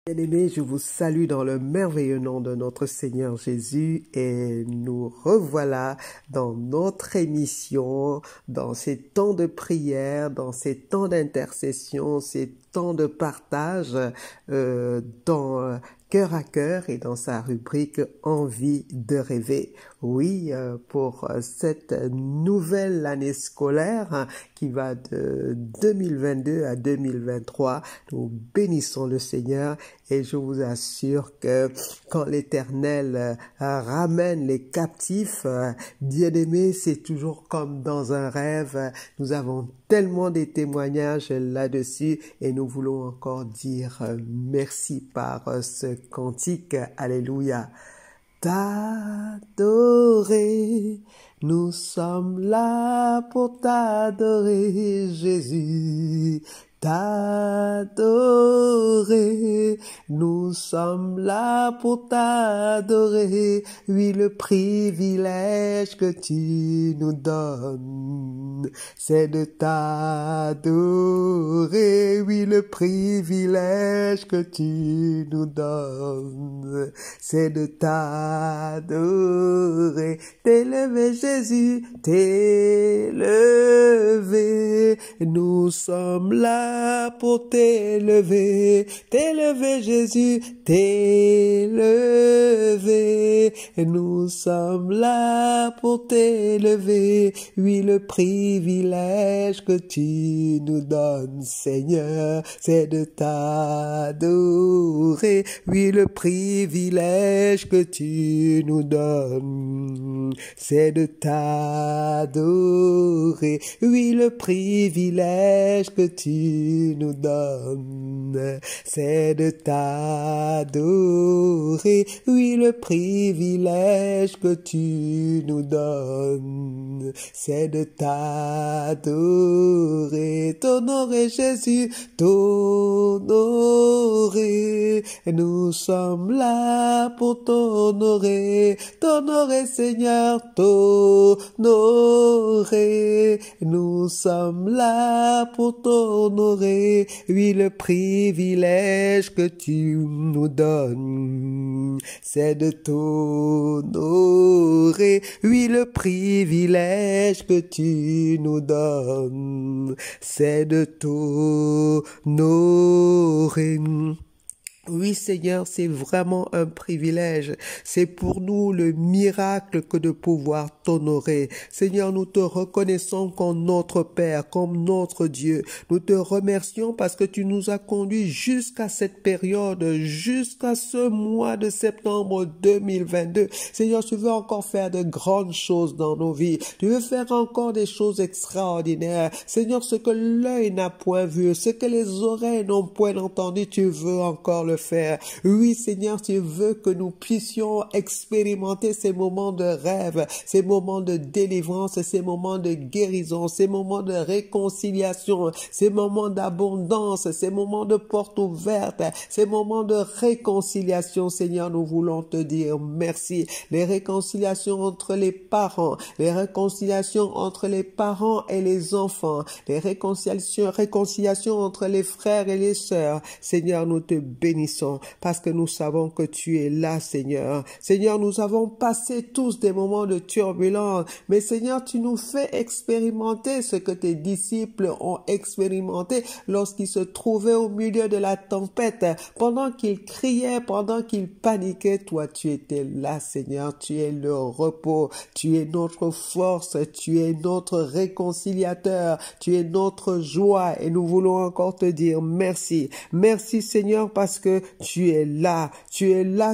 Bien-aimés, je vous salue dans le merveilleux nom de notre Seigneur Jésus et nous revoilà dans notre émission, dans ces temps de prière, dans ces temps d'intercession, ces temps de partage dans Cœur à cœur et dans sa rubrique Envie de rêver. Oui, pour cette nouvelle année scolaire qui va de 2022 à 2023, nous bénissons le Seigneur et je vous assure que quand l'Éternel ramène les captifs, bien-aimés, c'est toujours comme dans un rêve. Nous avons tellement de témoignages là-dessus et nous voulons encore dire merci par ce cantique. Alléluia. T'adorer, nous sommes là pour t'adorer, Jésus. T'adorer, nous sommes là pour t'adorer, oui, le privilège que tu nous donnes, c'est de t'adorer, oui, le privilège que tu nous donnes, c'est de t'adorer, t'élever Jésus, t'élever, nous sommes là pour t'élever, t'élever Jésus, t'élever. Nous sommes là pour t'élever, oui, le privilège que tu nous donnes, Seigneur, c'est de t'adorer, oui, le privilège que tu nous donnes, c'est de t'adorer, oui, le privilège que tu nous donnes, c'est de t'adorer, oui, le privilège que tu nous donnes, c'est de t'adorer, t'honorer Jésus, t'honorer, nous sommes là pour t'honorer, t'honorer Seigneur, t'honorer, nous sommes là pour t'honorer, oui, le privilège que tu nous donnes, c'est de t'honorer, oui, le privilège que tu nous donnes, c'est de t'honorer. Oui, Seigneur, c'est vraiment un privilège. C'est pour nous le miracle que de pouvoir t'honorer. Seigneur, nous te reconnaissons comme notre Père, comme notre Dieu. Nous te remercions parce que tu nous as conduits jusqu'à cette période, jusqu'à ce mois de septembre 2022. Seigneur, tu veux encore faire de grandes choses dans nos vies. Tu veux faire encore des choses extraordinaires. Seigneur, ce que l'œil n'a point vu, ce que les oreilles n'ont point entendu, tu veux encore le faire. Oui, Seigneur, tu veux que nous puissions expérimenter ces moments de rêve, ces moments de délivrance, ces moments de guérison, ces moments de réconciliation, ces moments d'abondance, ces moments de portes ouvertes, ces moments de réconciliation. Seigneur, nous voulons te dire merci. Les réconciliations entre les parents, les réconciliations entre les parents et les enfants, les réconciliations entre les frères et les sœurs. Seigneur, nous te bénissons parce que nous savons que tu es là, Seigneur. Seigneur, nous avons passé tous des moments de turbulence, mais Seigneur, tu nous fais expérimenter ce que tes disciples ont expérimenté lorsqu'ils se trouvaient au milieu de la tempête. Pendant qu'ils criaient, pendant qu'ils paniquaient, toi, tu étais là, Seigneur. Tu es le repos, tu es notre force, tu es notre réconciliateur, tu es notre joie et nous voulons encore te dire merci. Merci, Seigneur, parce que tu es là,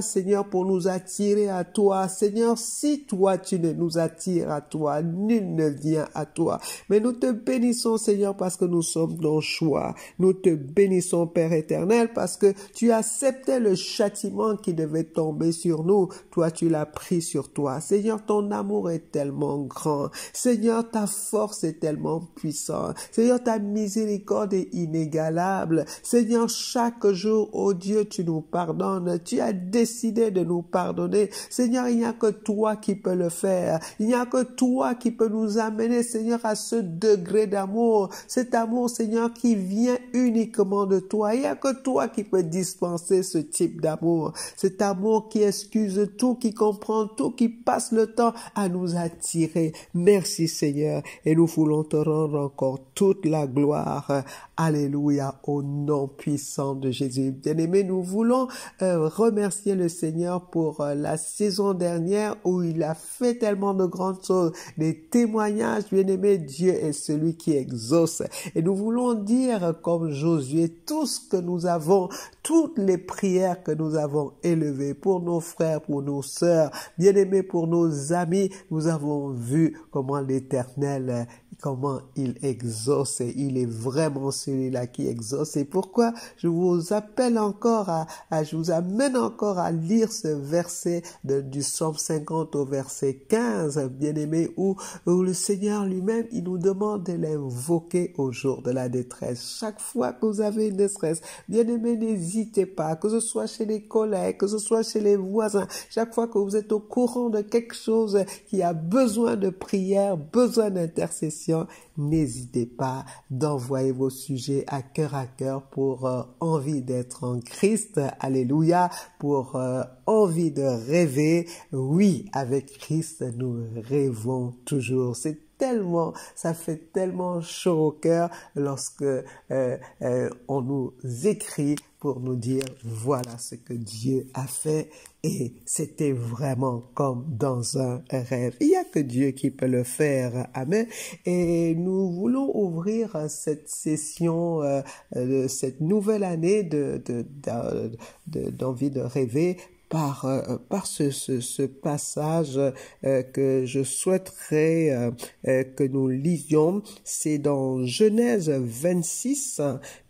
Seigneur, pour nous attirer à toi. Seigneur, si toi, tu ne nous attires à toi, nul ne vient à toi. Mais nous te bénissons, Seigneur, parce que nous sommes dans le choix. Nous te bénissons, Père éternel, parce que tu acceptais le châtiment qui devait tomber sur nous. Toi, tu l'as pris sur toi. Seigneur, ton amour est tellement grand. Seigneur, ta force est tellement puissante. Seigneur, ta miséricorde est inégalable. Seigneur, chaque jour, oh Dieu, Dieu, tu nous pardonnes. Tu as décidé de nous pardonner. Seigneur, il n'y a que toi qui peux le faire. Il n'y a que toi qui peux nous amener, Seigneur, à ce degré d'amour. Cet amour, Seigneur, qui vient uniquement de toi. Il n'y a que toi qui peux dispenser ce type d'amour. Cet amour qui excuse tout, qui comprend tout, qui passe le temps à nous attirer. Merci, Seigneur. Et nous voulons te rendre encore toute la gloire. Alléluia, au nom puissant de Jésus. Bien-aimés, nous voulons remercier le Seigneur pour la saison dernière où il a fait tellement de grandes choses, des témoignages. Bien-aimés, Dieu est celui qui exauce. Et nous voulons dire, comme Josué, tout ce que nous avons, toutes les prières que nous avons élevées pour nos frères, pour nos sœurs, bien-aimés, pour nos amis, nous avons vu comment l'Éternel, comment il exauce. Il est vraiment celui-là qui exauce. Et pourquoi je vous appelle encore je vous amène encore à lire ce verset du Psaume 50 au verset 15, bien-aimé, où le Seigneur lui-même, il nous demande de l'invoquer au jour de la détresse. Chaque fois que vous avez une détresse, bien-aimé, n'hésitez pas, que ce soit chez les collègues, que ce soit chez les voisins, chaque fois que vous êtes au courant de quelque chose qui a besoin de prière, besoin d'intercession, n'hésitez pas d'envoyer vos sujets à cœur pour envie d'être en Christ, alléluia, pour envie de rêver. Oui, avec Christ, nous rêvons toujours. Ça fait tellement chaud au cœur lorsque on nous écrit pour nous dire voilà ce que Dieu a fait et c'était vraiment comme dans un rêve. Il n'y a que Dieu qui peut le faire. Amen. Et nous voulons ouvrir cette session de cette nouvelle année d'envie de rêver par ce passage que je souhaiterais que nous lisions. C'est dans Genèse 26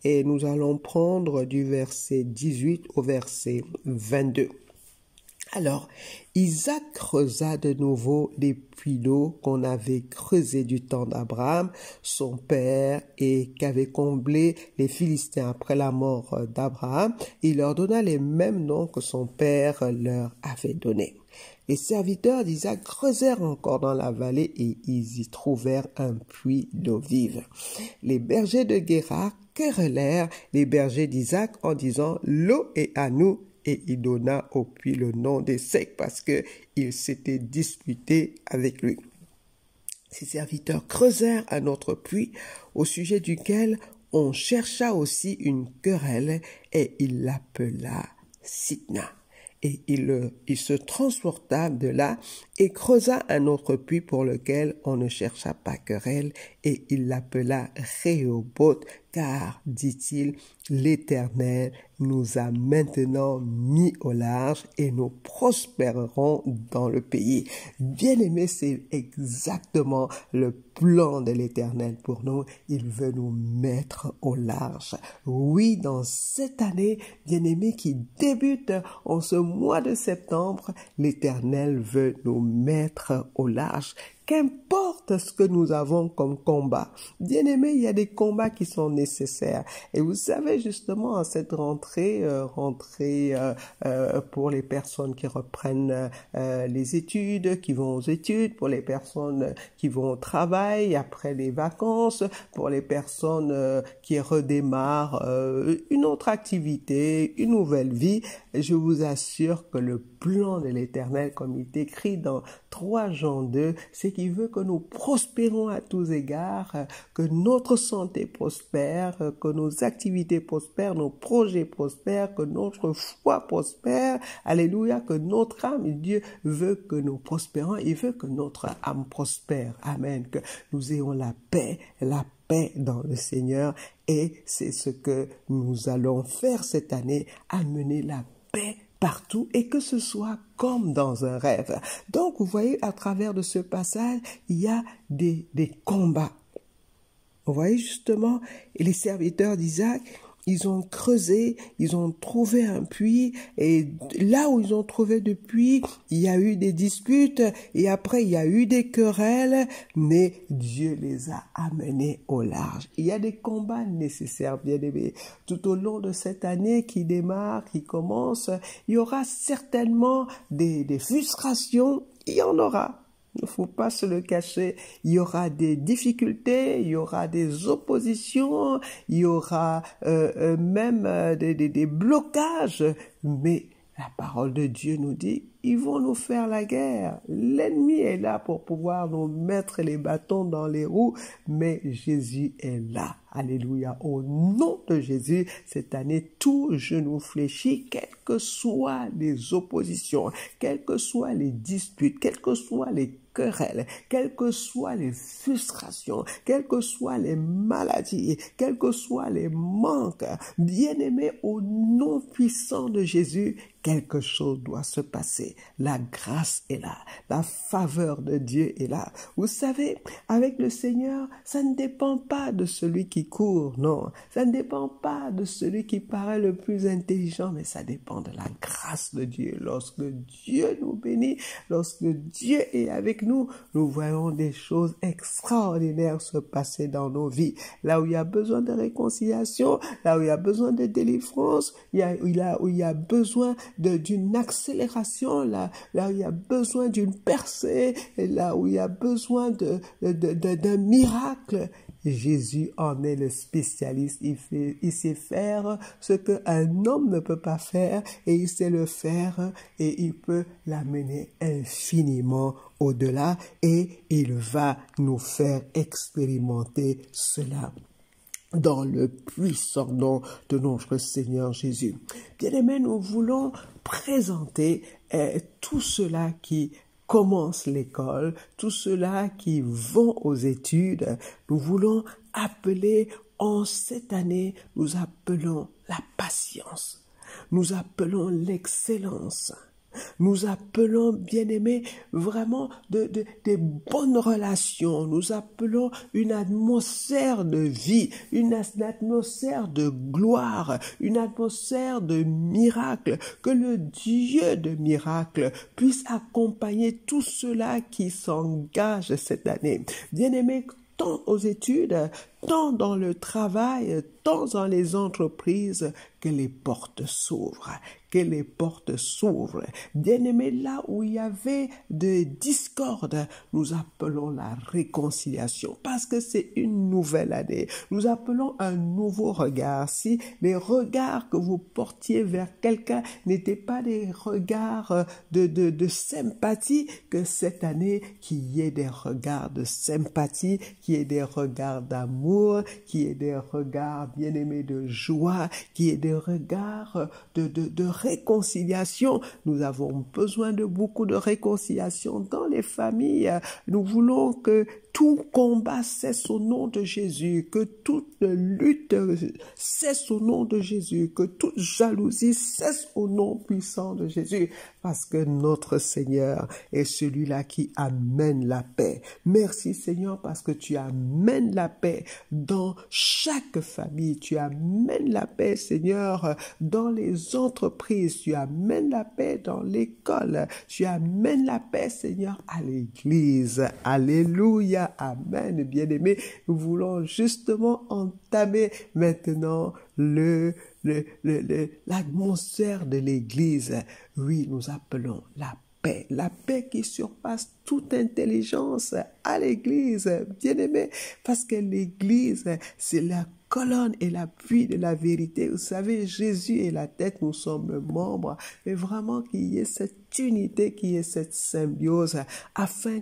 et nous allons prendre du verset 18 au verset 22. Alors, Isaac creusa de nouveau les puits d'eau qu'on avait creusés du temps d'Abraham, son père, et qu'avaient comblé les Philistins après la mort d'Abraham. Il leur donna les mêmes noms que son père leur avait donnés. Les serviteurs d'Isaac creusèrent encore dans la vallée et ils y trouvèrent un puits d'eau vive. Les bergers de Guérar querellèrent les bergers d'Isaac en disant « L'eau est à nous ». Et il donna au puits le nom d'Essek parce qu'il s'était disputé avec lui. Ses serviteurs creusèrent un autre puits au sujet duquel on chercha aussi une querelle et il l'appela Sitna. Et il se transporta de là et creusa un autre puits pour lequel on ne chercha pas querelle et il l'appela Rehoboth, car, dit-il, l'Éternel nous a maintenant mis au large et nous prospérerons dans le pays. Bien-aimé, c'est exactement le plan de l'Éternel pour nous. Il veut nous mettre au large. Oui, dans cette année, bien-aimé, qui débute en ce mois de septembre, l'Éternel veut nous mettre au large. Qu'importe ce que nous avons comme combat. Bien-aimé, il y a des combats qui sont nécessaires. Et vous savez, justement, en cette rentrée pour les personnes qui reprennent les études, qui vont aux études, pour les personnes qui vont au travail après les vacances, pour les personnes qui redémarrent une autre activité, une nouvelle vie, je vous assure que le plan de l'Éternel, comme il est écrit dans 3 Jean 2, c'est qu'il veut que nous prospérons à tous égards, que notre santé prospère, que nos activités prospèrent, nos projets prospèrent, que notre foi prospère, alléluia, que notre âme, Dieu veut que nous prospérons, il veut que notre âme prospère, amen, que nous ayons la paix dans le Seigneur et c'est ce que nous allons faire cette année, amener la paix partout et que ce soit comme dans un rêve. Donc, vous voyez, à travers de ce passage, il y a des combats. Vous voyez justement, et les serviteurs d'Isaac, ils ont creusé, ils ont trouvé un puits, et là où ils ont trouvé le puits, il y a eu des disputes, et après il y a eu des querelles, mais Dieu les a amenés au large. Il y a des combats nécessaires, bien-aimés. Tout au long de cette année qui démarre, qui commence, il y aura certainement des frustrations, il y en aura. Il ne faut pas se le cacher. Il y aura des difficultés, il y aura des oppositions, il y aura même des blocages. Mais la parole de Dieu nous dit, ils vont nous faire la guerre. L'ennemi est là pour pouvoir nous mettre les bâtons dans les roues, mais Jésus est là. Alléluia. Au nom de Jésus, cette année, tout genou fléchit, quelles que soient les oppositions, quelles que soient les disputes, quelles que soient les querelles, quelles que soient les frustrations, quelles que soient les maladies, quels que soient les manques, bien-aimés, au nom puissant de Jésus, quelque chose doit se passer. La grâce est là, la faveur de Dieu est là. Vous savez, avec le Seigneur, ça ne dépend pas de celui qui court, non. Ça ne dépend pas de celui qui paraît le plus intelligent, mais ça dépend de la grâce de Dieu. Lorsque Dieu nous bénit, lorsque Dieu est avec nous, nous voyons des choses extraordinaires se passer dans nos vies. Là où il y a besoin de réconciliation, là où il y a besoin de délivrance, où il y a besoin d'une accélération, là où il y a besoin d'une percée, là où il y a besoin d'un miracle, Jésus en est le spécialiste. Il sait faire ce qu'un homme ne peut pas faire, et il sait le faire, et il peut l'amener infiniment au-delà, et il va nous faire expérimenter cela dans le puissant nom de notre Seigneur Jésus. Bien-aimés, nous voulons présenter tous ceux-là qui commencent l'école, tous ceux-là qui vont aux études. Nous voulons appeler en cette année, nous appelons la patience, nous appelons l'excellence. Nous appelons, bien-aimés, vraiment des bonnes relations. Nous appelons une atmosphère de vie, une atmosphère de gloire, une atmosphère de miracle. Que le Dieu de miracle puisse accompagner tous ceux-là qui s'engagent cette année. Bien-aimés, tant aux études, tant dans le travail, tant dans les entreprises, que les portes s'ouvrent. Que les portes s'ouvrent. Bien-aimés, là où il y avait de discorde, nous appelons la réconciliation, parce que c'est une nouvelle année. Nous appelons un nouveau regard. Si les regards que vous portiez vers quelqu'un n'étaient pas des regards de sympathie, que cette année, qu'il y ait des regards de sympathie, qu'il y ait des regards d'amour, qu'il y ait des regards, bien-aimés, de joie, qu'il y ait des regards de réconciliation. Nous avons besoin de beaucoup de réconciliation dans les familles. Nous voulons que tout combat cesse au nom de Jésus, que toute lutte cesse au nom de Jésus, que toute jalousie cesse au nom puissant de Jésus, parce que notre Seigneur est celui-là qui amène la paix. Merci Seigneur, parce que tu amènes la paix dans chaque famille, tu amènes la paix Seigneur dans les entreprises, tu amènes la paix dans l'école, tu amènes la paix Seigneur à l'église. Alléluia. Amen, bien-aimés. Nous voulons justement entamer maintenant l'atmosphère de l'église. Oui, nous appelons la paix qui surpasse toute intelligence à l'église, bien-aimés, parce que l'église, c'est la colonne et l'appui de la vérité. Vous savez, Jésus est la tête, nous sommes membres, mais vraiment qu'il y ait cette unité, qu'il y ait cette symbiose, afin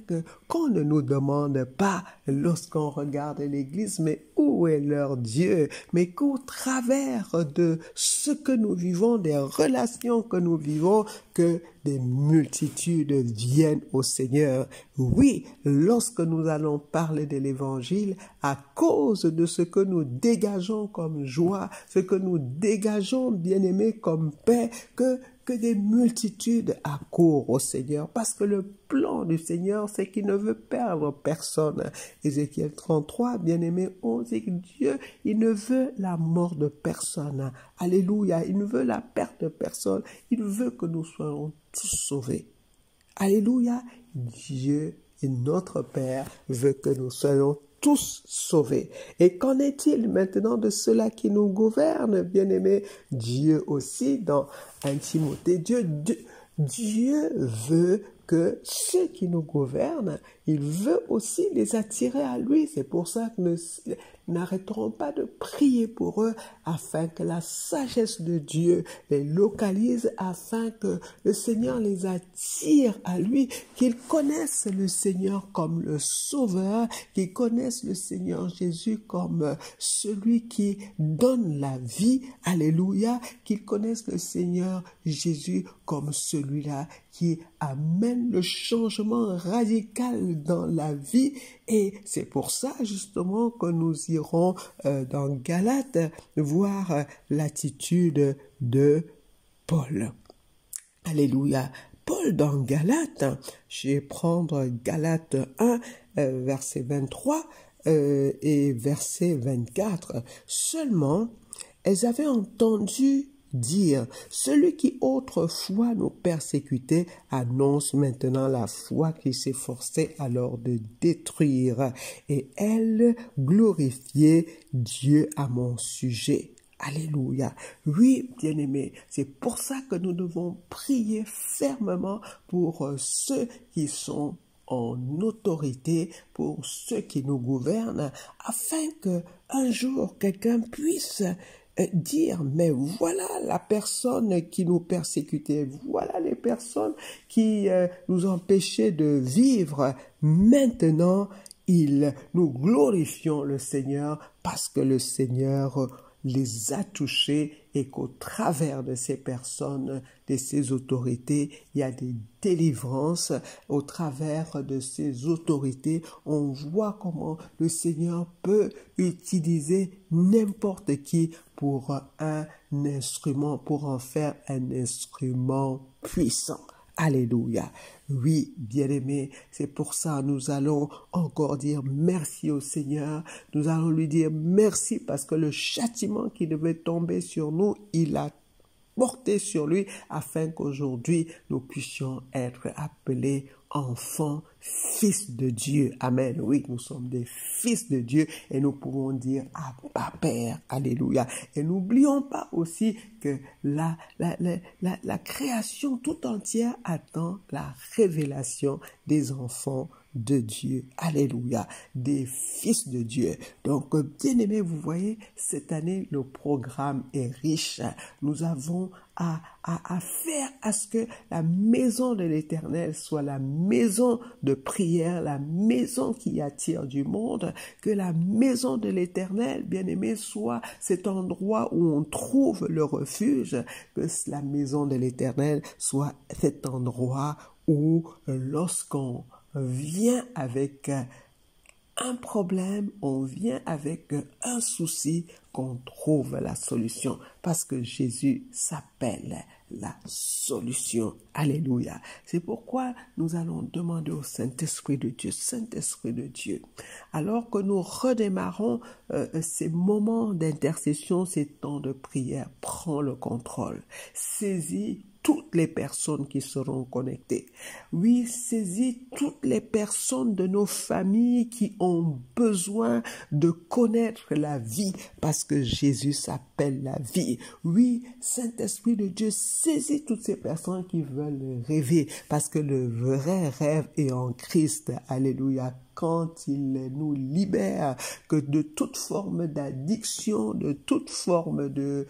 qu'on ne nous demande pas, lorsqu'on regarde l'église, mais où est leur Dieu? Mais qu'au travers de ce que nous vivons, des relations que nous vivons, que des multitudes viennent au Seigneur. Oui, lorsque nous allons parler de l'évangile, à cause de ce que nous dégageons comme joie, ce que nous dégageons, bien-aimés, comme paix, que que des multitudes accourent au Seigneur, parce que le plan du Seigneur, c'est qu'il ne veut perdre personne. Ézéchiel 33, bien-aimé, on dit que Dieu, il ne veut la mort de personne. Alléluia, il ne veut la perte de personne, il veut que nous soyons tous sauvés. Alléluia, Dieu et notre Père veut que nous soyons tous sauvés. Et qu'en est-il maintenant de ceux-là qui nous gouvernent, bien-aimés? Dieu aussi, dans 1 Timothée, Dieu veut que ceux qui nous gouvernent, il veut aussi les attirer à lui. C'est pour ça que nous n'arrêterons pas de prier pour eux afin que la sagesse de Dieu les localise, afin que le Seigneur les attire à lui, qu'ils connaissent le Seigneur comme le Sauveur, qu'ils connaissent le Seigneur Jésus comme celui qui donne la vie, alléluia, qu'ils connaissent le Seigneur Jésus comme celui-là qui amène le changement radical dans la vie. Et c'est pour ça justement que nous irons dans Galates voir l'attitude de Paul. Alléluia. Paul dans Galates, je vais prendre Galates 1, verset 23 et verset 24. Seulement, elles avaient entendu dire, celui qui autrefois nous persécutait annonce maintenant la foi qui s'efforçait alors de détruire, et elle glorifiait Dieu à mon sujet. Alléluia. Oui, bien-aimés, c'est pour ça que nous devons prier fermement pour ceux qui sont en autorité, pour ceux qui nous gouvernent, afin que un jour quelqu'un puisse dire, mais voilà la personne qui nous persécutait, voilà les personnes qui nous empêchaient de vivre. Maintenant, nous glorifions le Seigneur parce que le Seigneur les a touchés et qu'au travers de ces personnes, de ces autorités, il y a des délivrances. Au travers de ces autorités, on voit comment le Seigneur peut utiliser n'importe qui pour un instrument, pour en faire un instrument puissant. Alléluia. Oui, bien-aimés, c'est pour ça nous allons encore dire merci au Seigneur. Nous allons lui dire merci parce que le châtiment qui devait tomber sur nous, il a porté sur lui afin qu'aujourd'hui nous puissions être appelés enfants, fils de Dieu. Amen. Oui, nous sommes des fils de Dieu et nous pouvons dire Abba Père. Alléluia. Et n'oublions pas aussi que la création tout entière attend la révélation des enfants de Dieu. Alléluia. Des fils de Dieu. Donc, bien-aimés, vous voyez, cette année, le programme est riche. Nous avons à faire à ce que la maison de l'Éternel soit la maison de prière, la maison qui attire du monde, que la maison de l'Éternel, bien-aimé, soit cet endroit où on trouve le refuge, que la maison de l'Éternel soit cet endroit où lorsqu'on vient avec un problème, on vient avec un souci, qu'on trouve la solution, parce que Jésus s'appelle la solution. Alléluia. C'est pourquoi nous allons demander au Saint-Esprit de Dieu, alors que nous redémarrons ces moments d'intercession, ces temps de prière, prends le contrôle, saisis toutes les personnes qui seront connectées. Oui, saisis toutes les personnes de nos familles qui ont besoin de connaître la vie parce que Jésus s'appelle la vie. Oui, Saint-Esprit de Dieu, saisis toutes ces personnes qui veulent rêver parce que le vrai rêve est en Christ. Alléluia. Quand il nous libère que de toute forme d'addiction, de toute forme de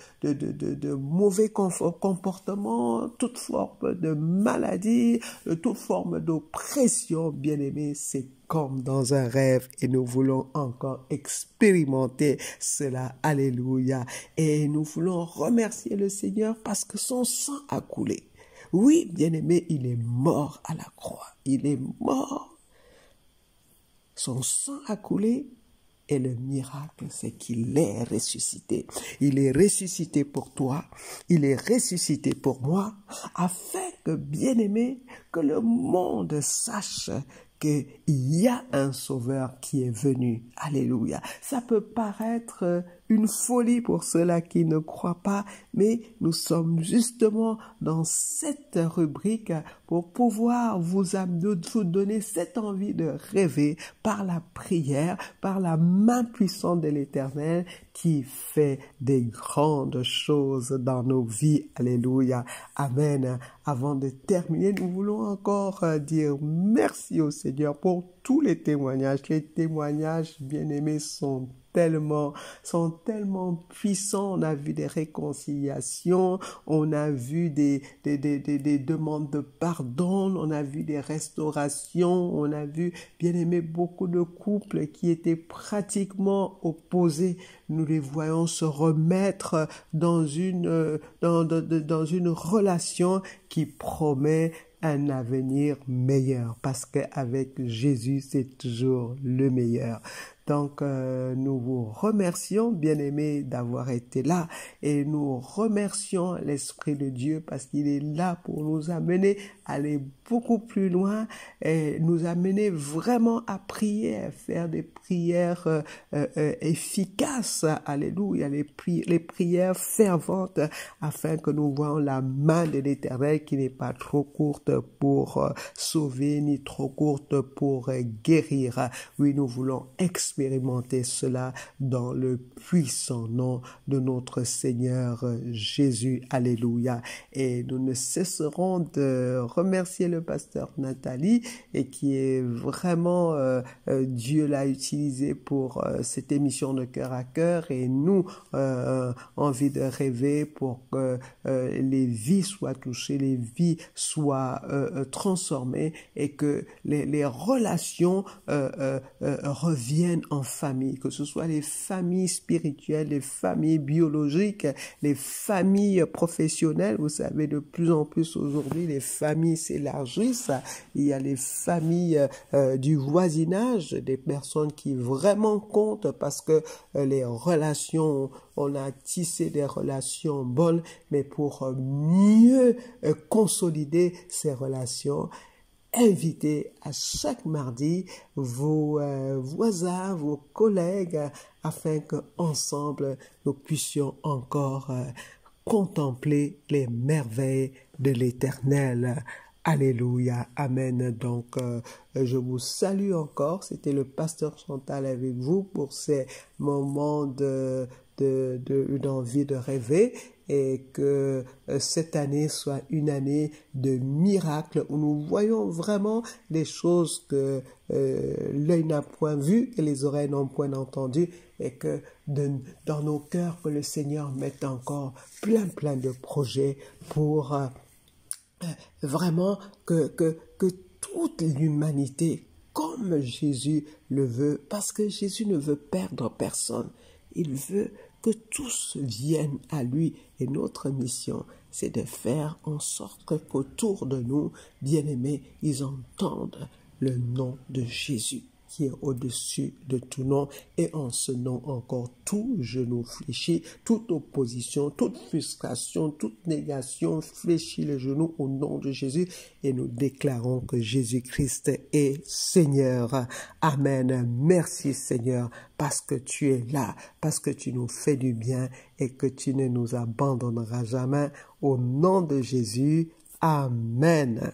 mauvais comportement, toute forme de maladie, de toute forme d'oppression, bien-aimé, c'est comme dans un rêve et nous voulons encore expérimenter cela. Alléluia. Et nous voulons remercier le Seigneur parce que son sang a coulé. Oui, bien-aimé, il est mort à la croix. Il est mort. Son sang a coulé Et le miracle, c'est qu'il est ressuscité. Il est ressuscité pour toi, il est ressuscité pour moi, afin que, bien-aimé, que le monde sache qu'il y a un sauveur qui est venu. Alléluia. Ça peut paraître une folie pour ceux-là qui ne croient pas, mais nous sommes justement dans cette rubrique pour pouvoir vous donner cette envie de rêver par la prière, par la main puissante de l'Éternel qui fait des grandes choses dans nos vies. Alléluia. Amen. Avant de terminer, nous voulons encore dire merci au Seigneur pour tous les témoignages. Les témoignages, bien-aimés, sont tellement puissants. On a vu des réconciliations, on a vu des demandes de pardon, on a vu des restaurations, on a vu, bien aimé, beaucoup de couples qui étaient pratiquement opposés. Nous les voyons se remettre dans une relation qui promet un avenir meilleur, parce qu'avec Jésus, c'est toujours le meilleur. Donc, nous vous remercions, bien-aimés, d'avoir été là, et nous remercions l'Esprit de Dieu parce qu'il est là pour nous amener à aller beaucoup plus loin et nous amener vraiment à prier, à faire des prières efficaces. Alléluia, les prières ferventes afin que nous voyons la main de l'Éternel qui n'est pas trop courte pour sauver ni trop courte pour guérir. Oui, nous voulons expérimenter cela dans le puissant nom de notre Seigneur Jésus. Alléluia. Et nous ne cesserons de remercier le pasteur Nathalie et qui est vraiment, Dieu l'a utilisé pour cette émission de cœur à cœur et nous, envie de rêver pour que les vies soient touchées, les vies soient transformées et que les relations reviennent en famille, que ce soit les familles spirituelles, les familles biologiques, les familles professionnelles. Vous savez, de plus en plus aujourd'hui, les familles s'élargissent. Il y a les familles du voisinage, des personnes qui vraiment comptent parce que les relations, on a tissé des relations bonnes, mais pour mieux consolider ces relations, invitez à chaque mardi vos voisins, vos collègues, afin qu'ensemble nous puissions encore contempler les merveilles de l'Éternel. Alléluia, amen. Donc, je vous salue encore. C'était le pasteur Chantal avec vous pour ces moments une envie de rêver et que cette année soit une année de miracles où nous voyons vraiment les choses que l'œil n'a point vues et les oreilles n'ont point entendues et que dans nos cœurs que le Seigneur mette encore plein de projets pour vraiment que toute l'humanité, comme Jésus le veut, parce que Jésus ne veut perdre personne, il veut que tous viennent à lui. Et notre mission, c'est de faire en sorte qu'autour de nous, bien-aimés, ils entendent le nom de Jésus qui est au-dessus de tout nom, et en ce nom encore tout genou fléchit, toute opposition, toute frustration, toute négation fléchit le genou au nom de Jésus, et nous déclarons que Jésus-Christ est Seigneur. Amen. Merci Seigneur, parce que tu es là, parce que tu nous fais du bien et que tu ne nous abandonneras jamais. Au nom de Jésus, Amen.